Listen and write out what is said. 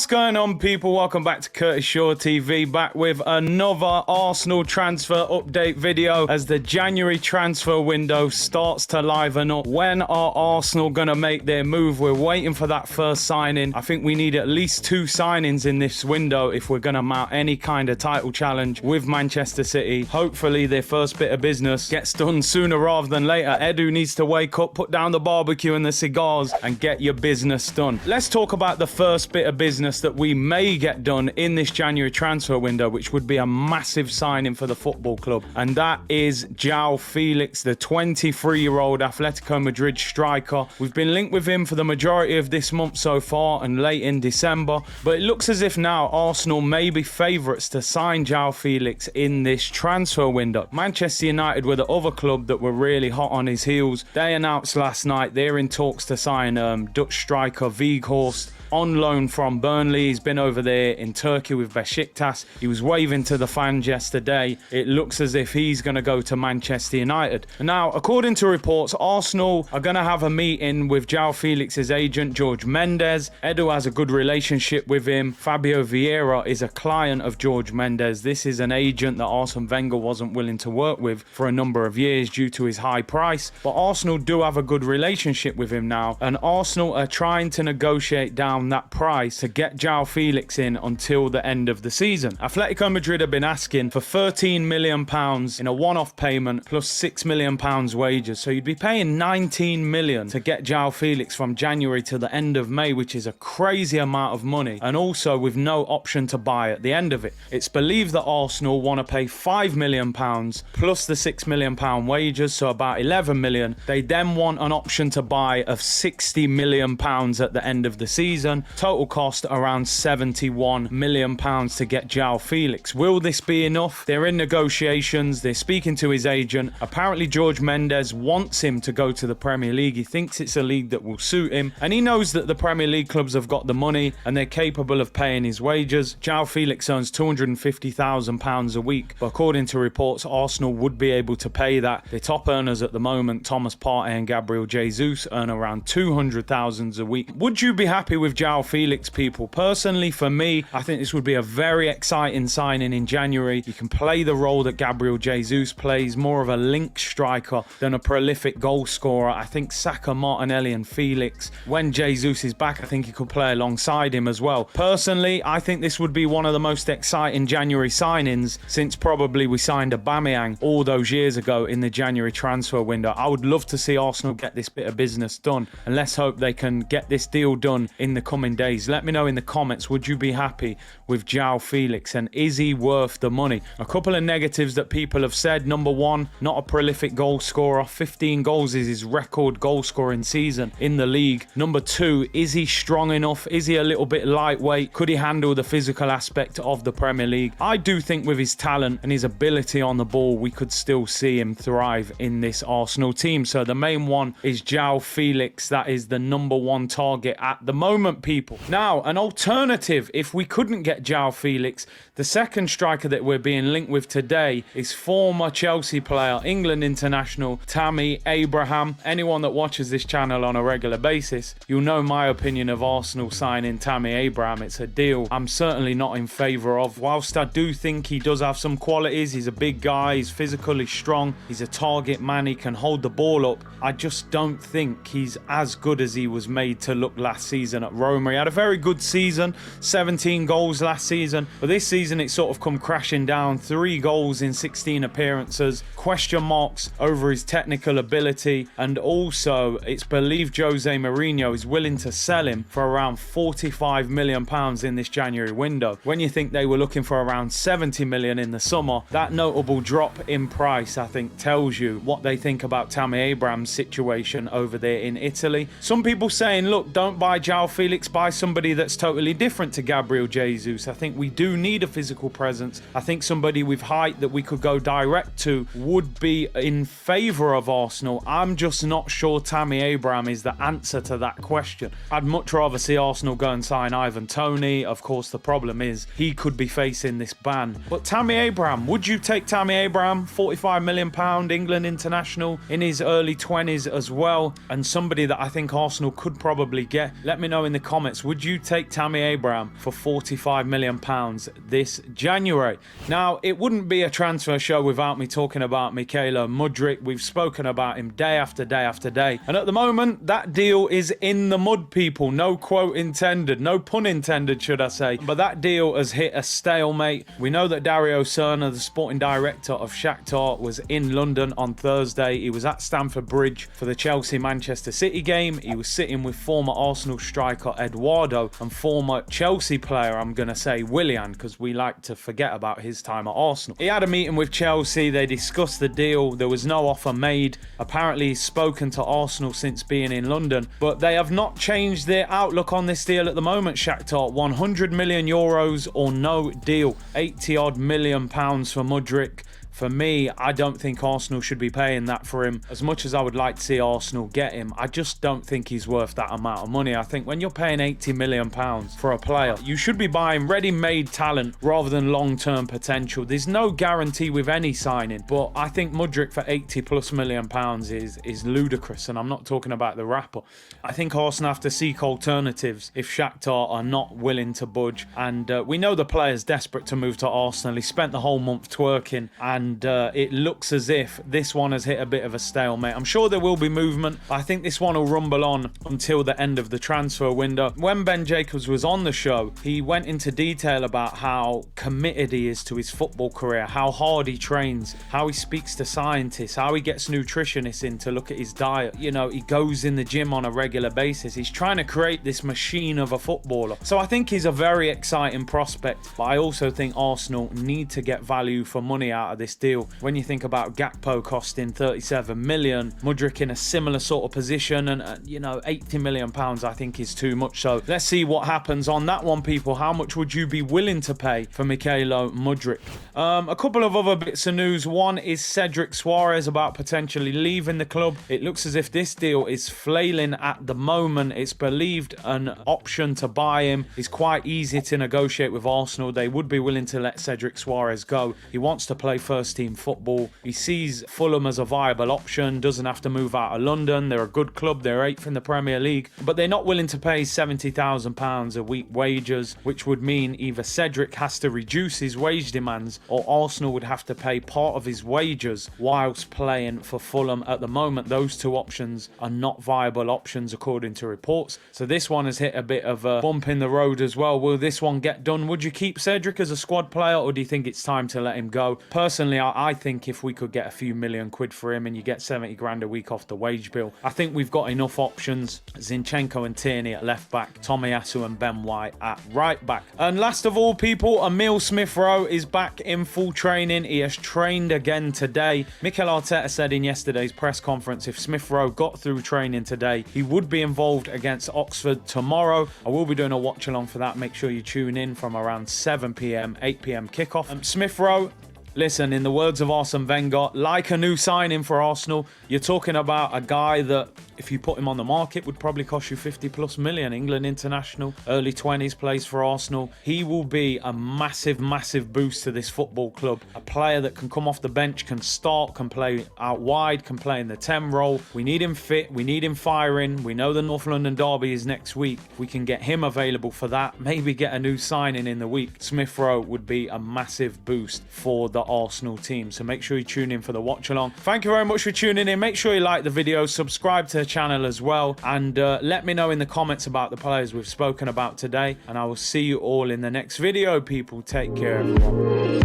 What's going on, people? Welcome back to Curtis Shaw TV, back with another Arsenal transfer update video as the January transfer window starts to liven up. When are Arsenal going to make their move? We're waiting for that first signing. I think we need at least 2 signings in this window if we're going to mount any kind of title challenge with Manchester City. Hopefully their first bit of business gets done sooner rather than later. Edu needs to wake up, put down the barbecue and the cigars and get your business done. Let's talk about the first bit of business that we may get done in this January transfer window, which would be a massive signing for the football club, and that is Joao Felix, the 23-year-old Atletico Madrid striker. We've been linked with him for the majority of this month so far and late in December, but it looks as if now Arsenal may be favourites to sign Joao Felix in this transfer window. Manchester United were the other club that were really hot on his heels. They announced last night they're in talks to sign Dutch striker Weghorst on loan from Burnley. He's been over there in Turkey with Besiktas. He was waving to the fans yesterday. It looks as if he's going to go to Manchester United. Now, according to reports, Arsenal are going to have a meeting with Joao Felix's agent, Jorge Mendes. Edu has a good relationship with him. Fabio Vieira is a client of Jorge Mendes. This is an agent that Arsene Wenger wasn't willing to work with for a number of years due to his high price. But Arsenal do have a good relationship with him now, and Arsenal are trying to negotiate down that price to get Joao Felix in until the end of the season. Atletico Madrid have been asking for £13 million in a one-off payment plus £6 million wages. So you'd be paying £19 million to get Joao Felix from January to the end of May, which is a crazy amount of money, and also with no option to buy at the end of it. It's believed that Arsenal want to pay £5 million plus the £6 million wages, so about £11 million. They then want an option to buy of £60 million at the end of the season. Total cost around £71 million to get Joao Felix. Will this be enough? They're in negotiations. They're speaking to his agent. Apparently Jorge Mendes wants him to go to the Premier League. He thinks it's a league that will suit him, and he knows that the Premier League clubs have got the money and they're capable of paying his wages. Joao Felix earns £250,000 a week, but according to reports, Arsenal would be able to pay that. Their top earners at the moment, Thomas Partey and Gabriel Jesus, earn around £200,000 a week. Would you be happy with Joao Felix, people? Personally, for me, I think this would be a very exciting signing in January. You can play the role that Gabriel Jesus plays, more of a link striker than a prolific goal scorer. I think Saka, Martinelli and Felix, when Jesus is back, I think he could play alongside him as well. Personally, I think this would be one of the most exciting January signings since probably we signed Aubameyang all those years ago in the January transfer window. I would love to see Arsenal get this bit of business done, and let's hope they can get this deal done in the coming days. Let me know in the comments, would you be happy with Joao Felix, and is he worth the money? A couple of negatives that people have said. Number one, not a prolific goal scorer. 15 goals is his record goal scoring season in the league. Number two, is he strong enough? Is he a little bit lightweight? Could he handle the physical aspect of the Premier League? I do think with his talent and his ability on the ball, we could still see him thrive in this Arsenal team. So the main one is Joao Felix. That is the number one target at the moment, people. Now, an alternative, if we couldn't get Joao Felix, the second striker that we're being linked with today is former Chelsea player, England international, Tammy Abraham. Anyone that watches this channel on a regular basis, you'll know my opinion of Arsenal signing Tammy Abraham. It's a deal I'm certainly not in favour of. Whilst I do think he does have some qualities, he's a big guy, he's physically strong, he's a target man, he can hold the ball up, I just don't think he's as good as he was made to look last season at Roma. He had a very good season, 17 goals last season, but this season it's sort of come crashing down. 3 goals in 16 appearances, question marks over his technical ability, and also it's believed Jose Mourinho is willing to sell him for around £45 million in this January window. When you think they were looking for around 70 million in the summer, that notable drop in price I think tells you what they think about Tammy Abraham's situation over there in Italy. Some people saying, look, don't buy Joao Felix, buy somebody that's totally different to Gabriel Jesus. I think we do need a physical presence. I think somebody with height that we could go direct to would be in favour of Arsenal. I'm just not sure Tammy Abraham is the answer to that question. I'd much rather see Arsenal go and sign Ivan Toney. Of course, the problem is he could be facing this ban. But Tammy Abraham, would you take Tammy Abraham? £45 million, England international, in his early 20s as well, and somebody that I think Arsenal could probably get. Let me know in the the comments, would you take Tammy Abraham for £45 million this January? Now, it wouldn't be a transfer show without me talking about Mykhailo Mudryk. We've spoken about him day after day after day. And at the moment, that deal is in the mud, people. No quote intended. No pun intended, should I say. But that deal has hit a stalemate. We know that Dario Serna, the sporting director of Shakhtar, was in London on Thursday. He was at Stamford Bridge for the Chelsea-Manchester City game. He was sitting with former Arsenal striker Eduardo and former Chelsea player, I'm going to say, Willian, because we like to forget about his time at Arsenal. He had a meeting with Chelsea. They discussed the deal. There was no offer made. Apparently, he's spoken to Arsenal since being in London, but they have not changed their outlook on this deal at the moment, Shakhtar. 100 million euros or no deal. 80 odd million pounds for Mudryk. For me, I don't think Arsenal should be paying that for him. As much as I would like to see Arsenal get him, I just don't think he's worth that amount of money. I think when you're paying £80 million for a player, you should be buying ready-made talent rather than long-term potential. There's no guarantee with any signing, but I think Mudryk for £80+ million is ludicrous, and I'm not talking about the rapper. I think Arsenal have to seek alternatives if Shakhtar are not willing to budge, and we know the player's desperate to move to Arsenal. He spent the whole month twerking, and it looks as if this one has hit a bit of a stalemate. I'm sure there will be movement. I think this one will rumble on until the end of the transfer window. When Ben Jacobs was on the show, he went into detail about how committed he is to his football career, how hard he trains, how he speaks to scientists, how he gets nutritionists in to look at his diet. You know, he goes in the gym on a regular basis. He's trying to create this machine of a footballer. So I think he's a very exciting prospect, but I also think Arsenal need to get value for money out of this deal. When you think about Gakpo costing 37 million, Mudryk in a similar sort of position, and you know, 80 million pounds I think is too much. So let's see what happens on that one, people. How much would you be willing to pay for Mykhailo Mudryk? A couple of other bits of news. One is Cedric Suarez about potentially leaving the club. It looks as if this deal is flailing at the moment. It's believed an option to buy him is quite easy to negotiate with Arsenal. They would be willing to let Cedric Suarez go. He wants to play first team football. He sees Fulham as a viable option, doesn't have to move out of London. They're a good club. They're 8th in the Premier League, but they're not willing to pay £70,000 a week wages, which would mean either Cedric has to reduce his wage demands or Arsenal would have to pay part of his wages whilst playing for Fulham. At the moment, those two options are not viable options according to reports. So this one has hit a bit of a bump in the road as well. Will this one get done? Would you keep Cedric as a squad player, or do you think it's time to let him go? Personally, I think if we could get a few million quid for him and you get 70 grand a week off the wage bill, I think we've got enough options. Zinchenko and Tierney at left back, Tomiyasu and Ben White at right back. And last of all, people, Emil Smith Rowe is back in full training. He has trained again today. Mikel Arteta said in yesterday's press conference if Smith Rowe got through training today, he would be involved against Oxford tomorrow. I will be doing a watch along for that. Make sure you tune in from around 7 p.m, 8 p.m kickoff. Smith Rowe, listen, in the words of Arsene Wenger, like a new signing for Arsenal. You're talking about a guy that, if you put him on the market, would probably cost you 50+ million. England international, early 20s, plays for Arsenal. He will be a massive, massive boost to this football club. A player that can come off the bench, can start, can play out wide, can play in the 10 role. We need him fit. We need him firing. We know the North London derby is next week. If we can get him available for that, maybe get a new signing in the week, Smith Rowe would be a massive boost for the Arsenal team. So make sure you tune in for the watch along. Thank you very much for tuning in. Make sure you like the video, subscribe to the channel as well, and let me know in the comments about the players we've spoken about today, and I will see you all in the next video, people. Take care, everyone.